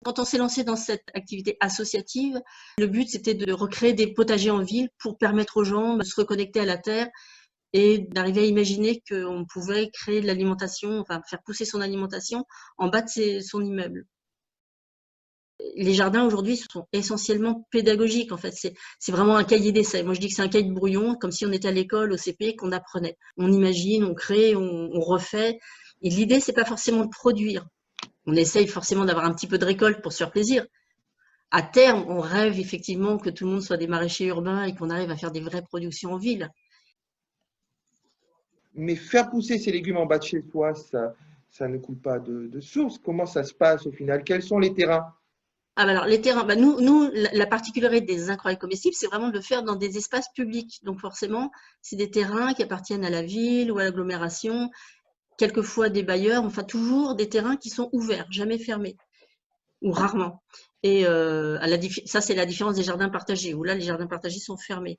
Quand on s'est lancé dans cette activité associative, le but c'était de recréer des potagers en ville pour permettre aux gens de se reconnecter à la terre et d'arriver à imaginer qu'on pouvait créer de l'alimentation, enfin faire pousser son alimentation en bas de son immeuble. Les jardins aujourd'hui sont essentiellement pédagogiques en fait, c'est vraiment un cahier d'essai. Moi je dis que c'est un cahier de brouillon, comme si on était à l'école, au CP, qu'on apprenait. On imagine, on crée, on refait. Et l'idée c'est pas forcément de produire. On essaye forcément d'avoir un petit peu de récolte pour se faire plaisir. À terme, on rêve effectivement que tout le monde soit des maraîchers urbains et qu'on arrive à faire des vraies productions en ville. Mais faire pousser ces légumes en bas de chez soi, ça ne coule pas de source. Comment ça se passe au final? Quels sont les terrains? Ah bah alors les terrains, bah nous la particularité des incroyables comestibles, c'est vraiment de le faire dans des espaces publics. Donc forcément, c'est des terrains qui appartiennent à la ville ou à l'agglomération, quelquefois des bailleurs, enfin toujours des terrains qui sont ouverts, jamais fermés, ou rarement. Et ça, c'est la différence des jardins partagés, où là, les jardins partagés sont fermés.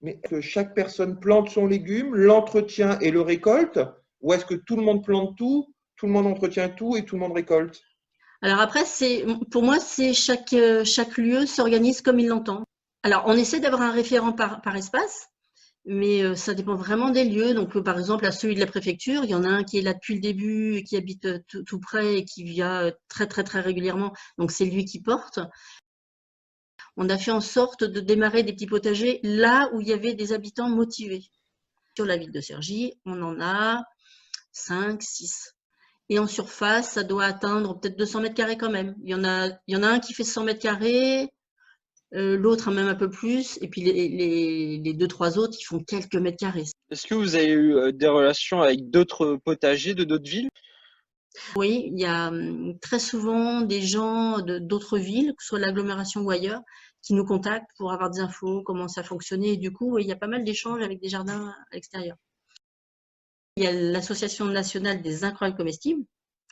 Mais est-ce que chaque personne plante son légume, l'entretient et le récolte? Ou est-ce que tout le monde plante tout le monde entretient tout et tout le monde récolte? Alors après, pour moi, c'est chaque lieu s'organise comme il l'entend. Alors, on essaie d'avoir un référent par espace, mais ça dépend vraiment des lieux. Donc, par exemple, à celui de la préfecture, il y en a un qui est là depuis le début, et qui habite tout près et qui vient très, très, très régulièrement. Donc, c'est lui qui porte. On a fait en sorte de démarrer des petits potagers là où il y avait des habitants motivés. Sur la ville de Cergy, on en a 5, 6. Et en surface, ça doit atteindre peut-être 200 mètres carrés quand même. Il y en a un qui fait 100 mètres carrés, l'autre même un peu plus, et puis les deux, trois autres, ils font quelques mètres carrés. Est-ce que vous avez eu des relations avec d'autres potagers de d'autres villes? Oui, il y a très souvent des gens d'autres villes, que ce soit l'agglomération ou ailleurs, qui nous contactent pour avoir des infos, comment ça fonctionnait. Et du coup, il y a pas mal d'échanges avec des jardins à l'extérieur. Il y a l'Association nationale des incroyables comestibles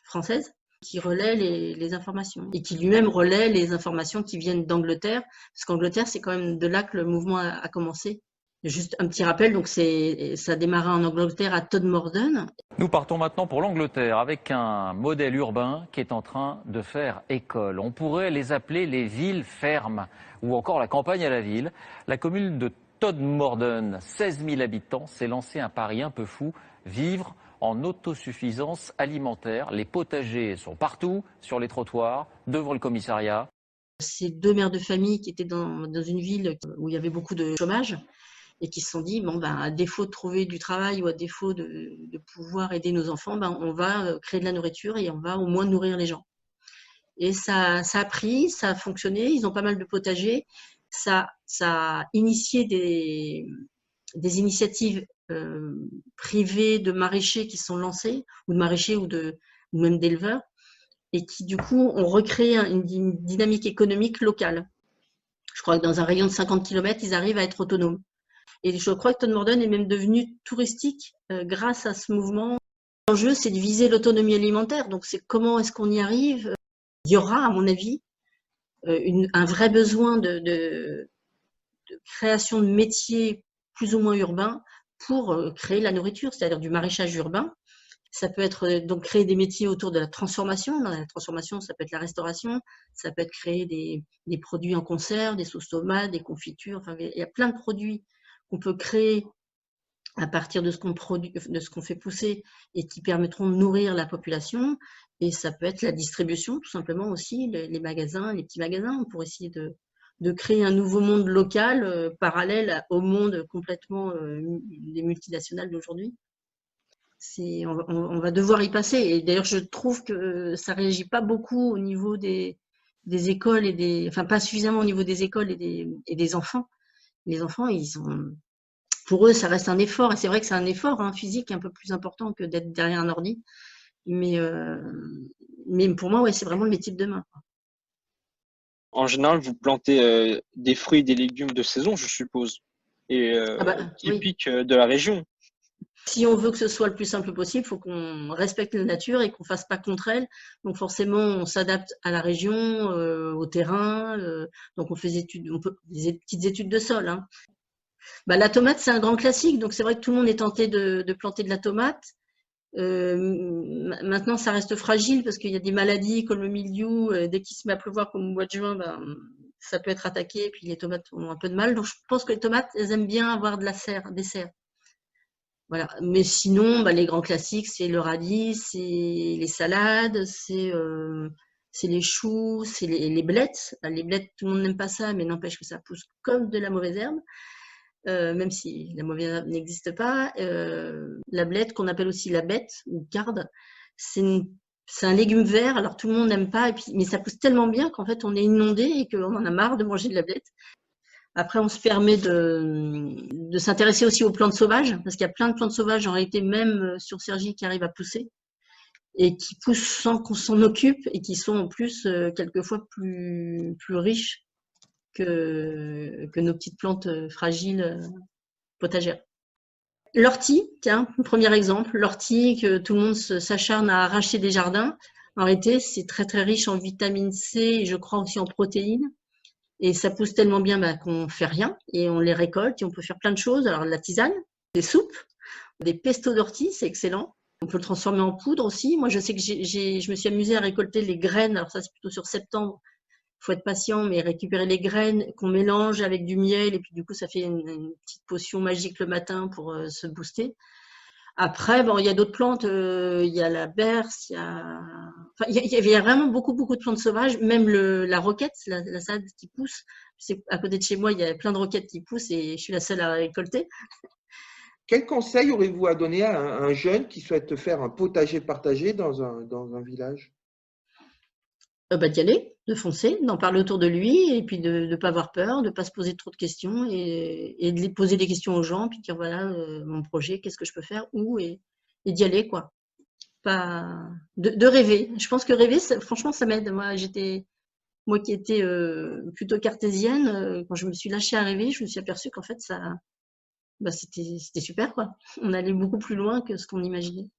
française qui relaie les informations et qui lui-même relaie les informations qui viennent d'Angleterre, parce qu'Angleterre, c'est quand même de là que le mouvement a commencé. Juste un petit rappel, donc ça a démarré en Angleterre à Todmorden. Nous partons maintenant pour l'Angleterre avec un modèle urbain qui est en train de faire école. On pourrait les appeler les villes fermes ou encore la campagne à la ville. La commune de Todmorden, 16 000 habitants, s'est lancé un pari un peu fou, vivre en autosuffisance alimentaire. Les potagers sont partout, sur les trottoirs, devant le commissariat. C'est deux mères de famille qui étaient dans une ville où il y avait beaucoup de chômage et qui se sont dit, bon, ben, à défaut de trouver du travail ou à défaut de pouvoir aider nos enfants, ben, on va créer de la nourriture et on va au moins nourrir les gens. Et ça a pris, ça a fonctionné, ils ont pas mal de potagers, ça a initié des initiatives privées de maraîchers qui se sont lancées, ou de maraîchers ou même d'éleveurs, et qui du coup ont recréé une dynamique économique locale. Je crois que dans un rayon de 50 km, ils arrivent à être autonomes. Et je crois que Todmorden est même devenu touristique grâce à ce mouvement. L'enjeu, c'est de viser l'autonomie alimentaire. Donc, c'est comment est-ce qu'on y arrive. Il y aura, à mon avis, un vrai besoin de création de métiers plus ou moins urbains pour créer la nourriture, c'est-à-dire du maraîchage urbain. Ça peut être donc créer des métiers autour de la transformation. Dans la transformation, ça peut être la restauration, ça peut être créer des produits en conserve, des sauces tomates, des confitures. Enfin, il y a plein de produits qu'on peut créer à partir de ce qu'on produit, de ce qu'on fait pousser et qui permettront de nourrir la population. Et ça peut être la distribution, tout simplement aussi, les magasins, les petits magasins, pour essayer de créer un nouveau monde local parallèle au monde complètement des multinationales d'aujourd'hui. On va devoir y passer. Et d'ailleurs, je trouve que ça ne réagit pas beaucoup au niveau des écoles enfin pas suffisamment au niveau des écoles et des enfants. Les enfants, pour eux, ça reste un effort. Et c'est vrai que c'est un effort physique un peu plus important que d'être derrière un ordi. Mais pour moi, ouais, c'est vraiment le métier de demain. En général, vous plantez des fruits et des légumes de saison, je suppose, et typiques de la région. Si on veut que ce soit le plus simple possible, il faut qu'on respecte la nature et qu'on ne fasse pas contre elle. Donc forcément, on s'adapte à la région, au terrain. Donc on fait des petites études de sol. La tomate, c'est un grand classique. Donc c'est vrai que tout le monde est tenté de planter de la tomate. Maintenant, ça reste fragile parce qu'il y a des maladies comme le mildiou. Dès qu'il se met à pleuvoir comme au mois de juin, ben, ça peut être attaqué et puis les tomates ont un peu de mal. Donc, je pense que les tomates, elles aiment bien avoir de la serre, des serres. Voilà. Mais sinon, ben, les grands classiques, c'est le radis, c'est les salades, c'est les choux, c'est les blettes. Les blettes, tout le monde n'aime pas ça, mais n'empêche que ça pousse comme de la mauvaise herbe. Même si la mauvaise herbe n'existe pas. La blette, qu'on appelle aussi la bête ou carde, c'est un légume vert, alors tout le monde n'aime pas, mais ça pousse tellement bien qu'en fait on est inondé et qu'on en a marre de manger de la blette. Après, on se permet de s'intéresser aussi aux plantes sauvages, parce qu'il y a plein de plantes sauvages en réalité, même sur Cergy, qui arrivent à pousser et qui poussent sans qu'on s'en occupe et qui sont en plus quelquefois plus riches que nos petites plantes fragiles potagères. L'ortie, tiens, premier exemple, l'ortie que tout le monde s'acharne à arracher des jardins. En réalité, c'est très très riche en vitamine C et je crois aussi en protéines. Et ça pousse tellement bien qu'on ne fait rien et on les récolte et on peut faire plein de choses. Alors de la tisane, des soupes, des pestos d'ortie, c'est excellent. On peut le transformer en poudre aussi. Moi, je sais que je me suis amusée à récolter les graines. Alors ça, c'est plutôt sur septembre. Il faut être patient, mais récupérer les graines qu'on mélange avec du miel et puis du coup, ça fait une petite potion magique le matin pour se booster. Après, bon, il y a d'autres plantes. Il y a la berce, il y a vraiment beaucoup de plantes sauvages. Même la roquette, la salade qui pousse. À côté de chez moi, il y a plein de roquettes qui poussent et je suis la seule à récolter. Quel conseil aurez-vous à donner à un jeune qui souhaite faire un potager partagé dans un village? D'y aller, de foncer, d'en parler autour de lui et puis de ne pas avoir peur, de ne pas se poser trop de questions et de poser des questions aux gens, puis de dire voilà mon projet, qu'est-ce que je peux faire, où et d'y aller quoi. Pas de rêver. Je pense que rêver, franchement, ça m'aide. Moi qui étais plutôt cartésienne, quand je me suis lâchée à rêver, je me suis aperçue qu'en fait c'était super quoi. On allait beaucoup plus loin que ce qu'on imaginait.